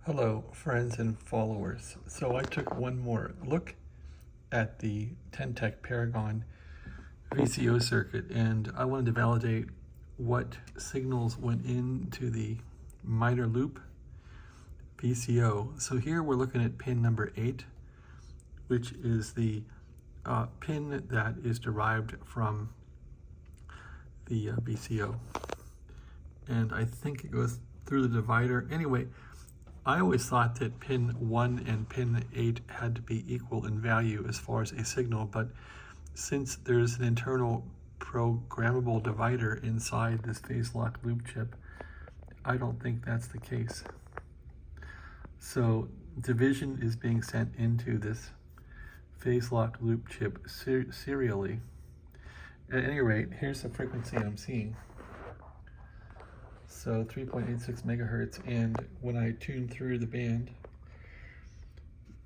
Hello, friends and followers. So I took one more look at the Ten Tec Paragon VCO circuit, and I wanted to validate what signals went into the minor loop VCO. So here we're looking at pin number 8, which is the pin that is derived from the VCO. And I think it goes through the divider. Anyway, I always thought that pin 1 and pin 8 had to be equal in value as far as a signal, but since there's an internal programmable divider inside this phase lock loop chip, I don't think that's the case. So division is being sent into this phase lock loop chip serially. At any rate, here's the frequency I'm seeing. So 3.86 megahertz, and when I tune through the band,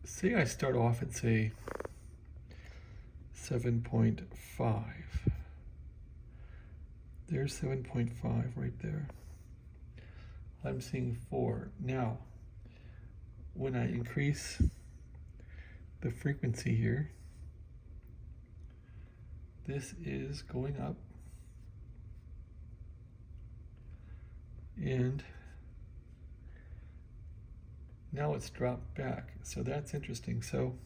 say I start off at say 7.5. There's 7.5 right there. I'm seeing 4. Now, when I increase the frequency here, this is going up. And now it's dropped back, so that's interesting. So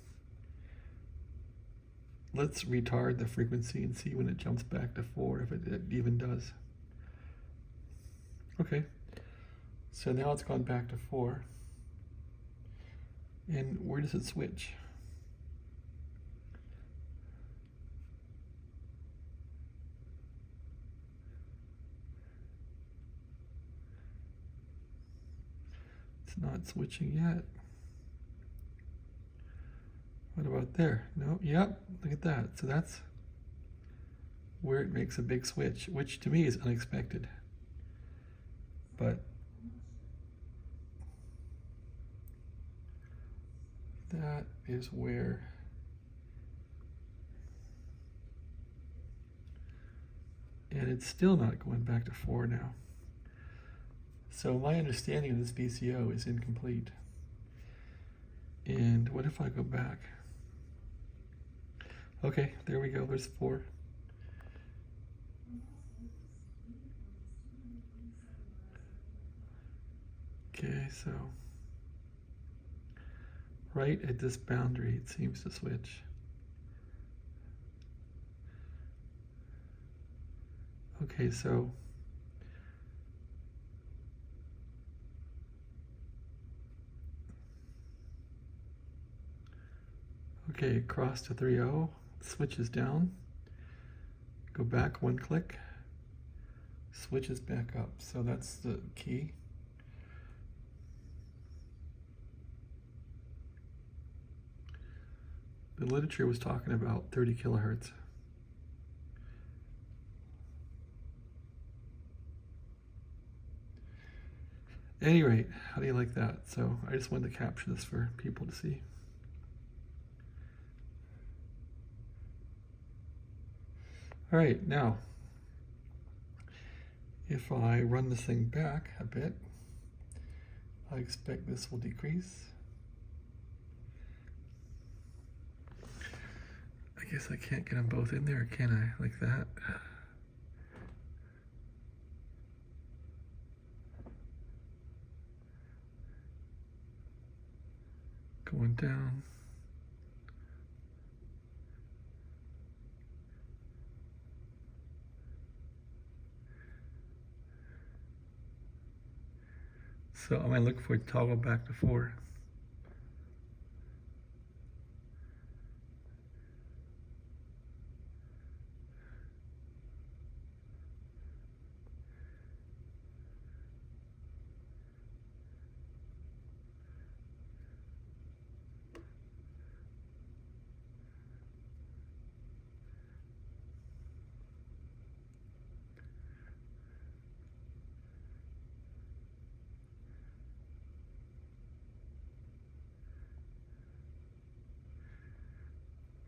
let's retard the frequency and see when it jumps back to 4, if it even does. Okay, so now it's gone back to 4. And where does it switch? It's not switching yet. What about there? No, yep, look at that. So that's where it makes a big switch, which to me is unexpected. But that is where and it's still not going back to 4 now. So my understanding of this VCO is incomplete. And what if I go back? Okay, there we go, there's 4. Okay, so right at this boundary it seems to switch. Okay, so okay, cross to 3.0, switches down, go back 1 click, switches back up. So that's the key. The literature was talking about 30 kilohertz. At any rate, how do you like that? So I just wanted to capture this for people to see. All right, now, if I run this thing back a bit, I expect this will decrease. I guess I can't get them both in there, can I? Like that. Going down. So I'm going to look for it to toggle back to 4.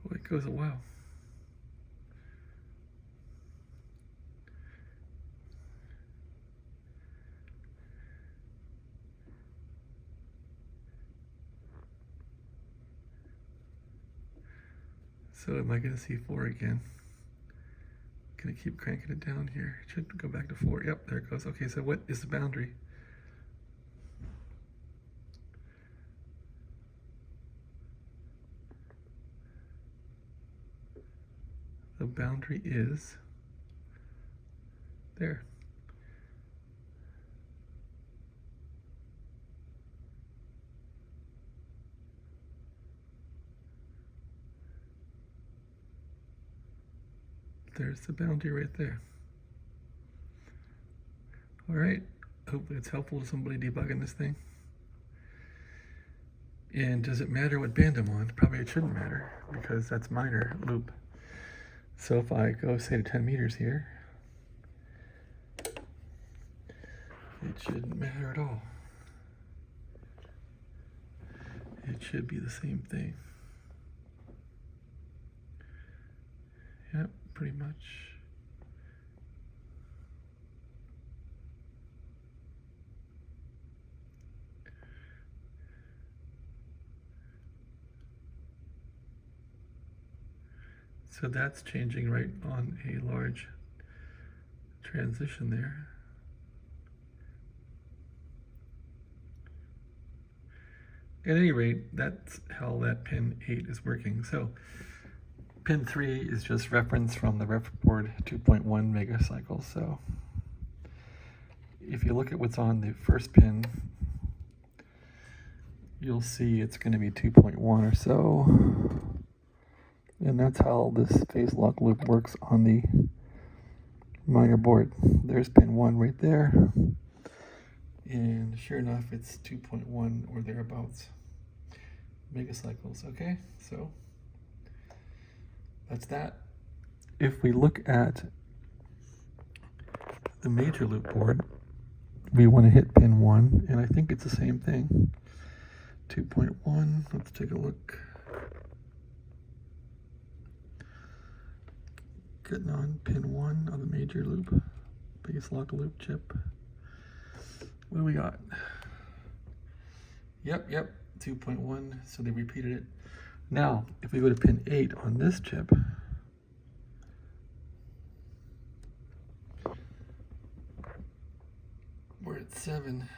Well, it goes a while. So am I going to see 4 again? Going to keep cranking it down here. It should go back to 4. Yep, there it goes. Okay, so what is the boundary? The boundary is there. There's the boundary right there. All right, hopefully it's helpful to somebody debugging this thing. And does it matter what band I'm on? Probably it shouldn't matter because that's minor loop. So if I go, say, to 10 meters here, it shouldn't matter at all. It should be the same thing. Yep, pretty much. So that's changing right on a large transition there. At any rate, that's how that pin 8 is working. So pin 3 is just reference from the ref board 2.1 megacycles. So if you look at what's on the first pin, you'll see it's going to be 2.1 or so. And that's how this phase lock loop works on the minor board. There's pin 1 right there. And sure enough, it's 2.1 or thereabouts megacycles. Okay, so that's that. If we look at the major loop board, we want to hit pin 1, and I think it's the same thing. 2.1, let's take a look. Getting on pin 1 of the major loop, base lock loop chip. What do we got? Yep, 2.1, so they repeated it. Now, if we go to pin 8 on this chip, we're at 7.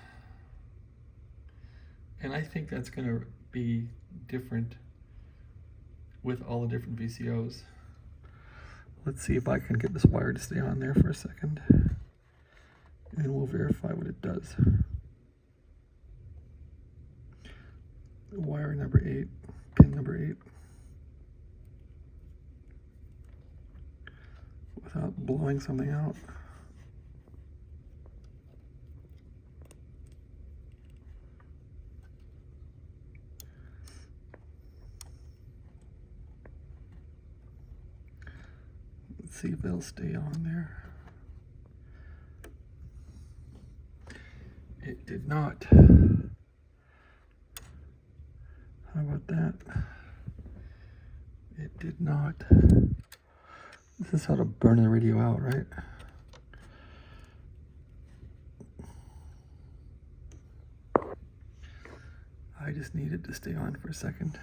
And I think that's going to be different with all the different VCOs. Let's see if I can get this wire to stay on there for a second, and we'll verify what it does. Wire number 8, pin number 8. Without blowing something out. Let's see if they'll stay on there. It did not. How about that? It did not. This is how to burn the radio out, right? I just need it to stay on for a second.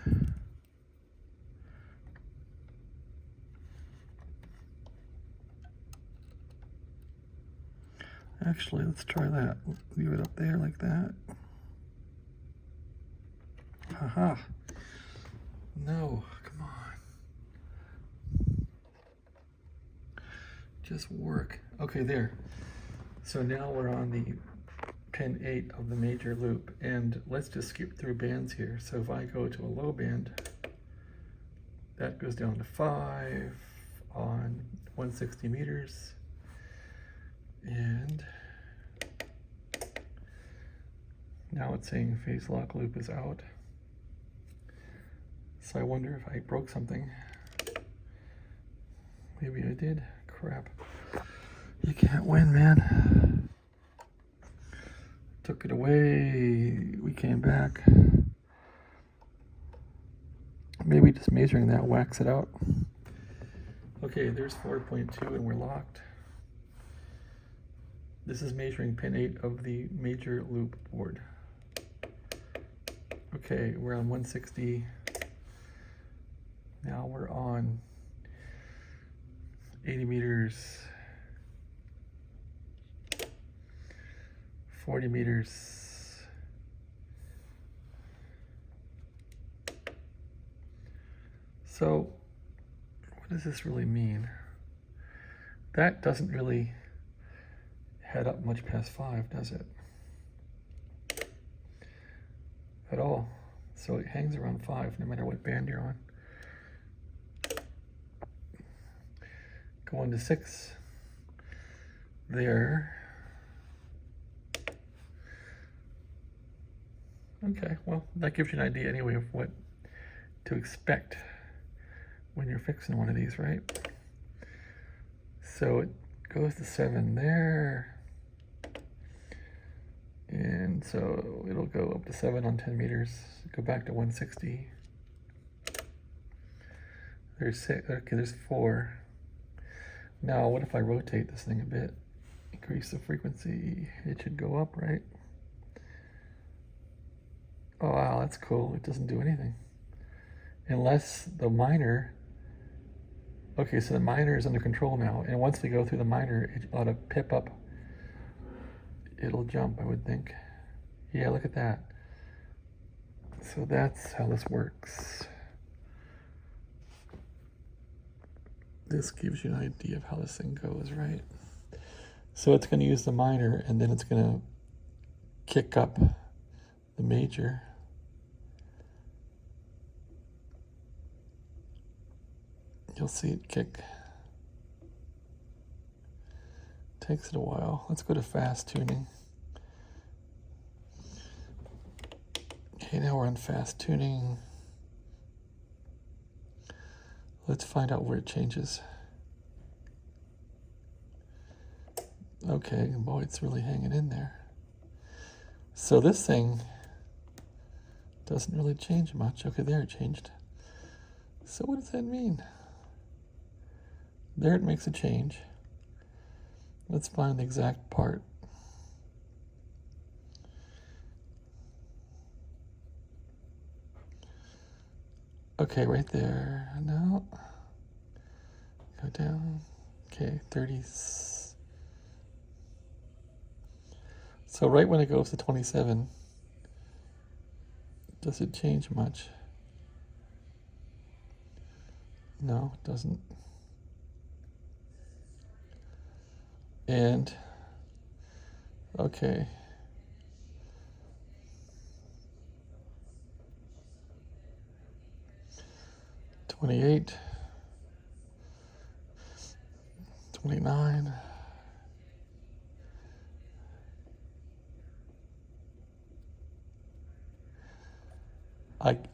Actually, let's try that. Leave it up there like that. Haha. No, come on. Just work. Okay, there. So now we're on the pin 8 of the major loop, and let's just skip through bands here. So if I go to a low band, that goes down to 5 on 160 meters. And now it's saying phase lock loop is out. So I wonder if I broke something. Maybe I did. Crap. You can't win, man. Took it away. We came back. Maybe just measuring that whacks it out. Okay, there's 4.2 and we're locked. This is measuring pin 8 of the major loop board. Okay, we're on 160 Now we're on 80 meters, 40 meters. So what does this really mean? That doesn't really head up much past 5, does it? At all. So it hangs around 5 no matter what band you're on. Going to 6 there. Okay, well, that gives you an idea anyway of what to expect when you're fixing one of these, right? So it goes to 7 there. And so it'll go up to 7 on 10 meters, go back to 160. There's 6, okay, there's 4. Now, what if I rotate this thing a bit? Increase the frequency, it should go up, right? Oh wow, that's cool, it doesn't do anything. Unless the minor, okay, so the minor is under control now, and once we go through the minor, it ought to pip up. It'll jump, I would think. Yeah, look at that. So that's how this works. This gives you an idea of how this thing goes, right? So it's going to use the minor, and then it's going to kick up the major. You'll see it kick. Takes it a while. Let's go to fast tuning. Okay, now we're on fast tuning. Let's find out where it changes. Okay, boy, it's really hanging in there. So this thing doesn't really change much. Okay, there it changed. So what does that mean? There it makes a change. Let's find the exact part. Okay, right there. No. Go down. Okay, 30. So right when it goes to 27, does it change much? No, it doesn't. And, okay. $28, $29.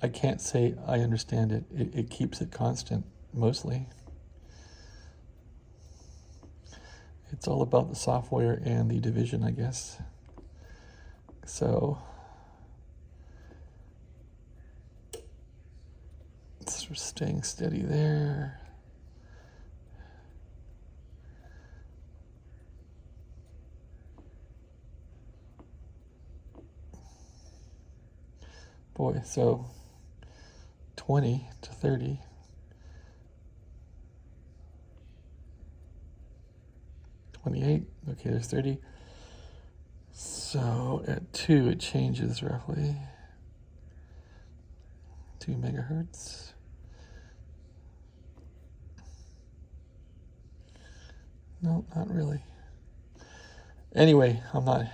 I can't say I understand it. It keeps it constant, mostly. It's all about the software and the division, I guess. So it's staying steady there. Boy, so 20 to 30. $28, okay, there's 30. So at 2, it changes roughly 2 megahertz. No, not really. Anyway, I'm not,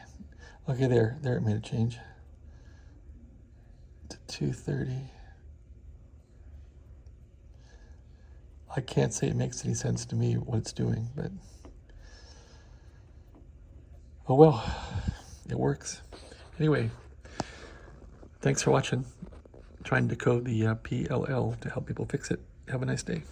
okay, there it made a change to 230. I can't say it makes any sense to me what it's doing, but oh well, it works. Anyway, thanks for watching. Trying to decode the PLL to help people fix it. Have a nice day.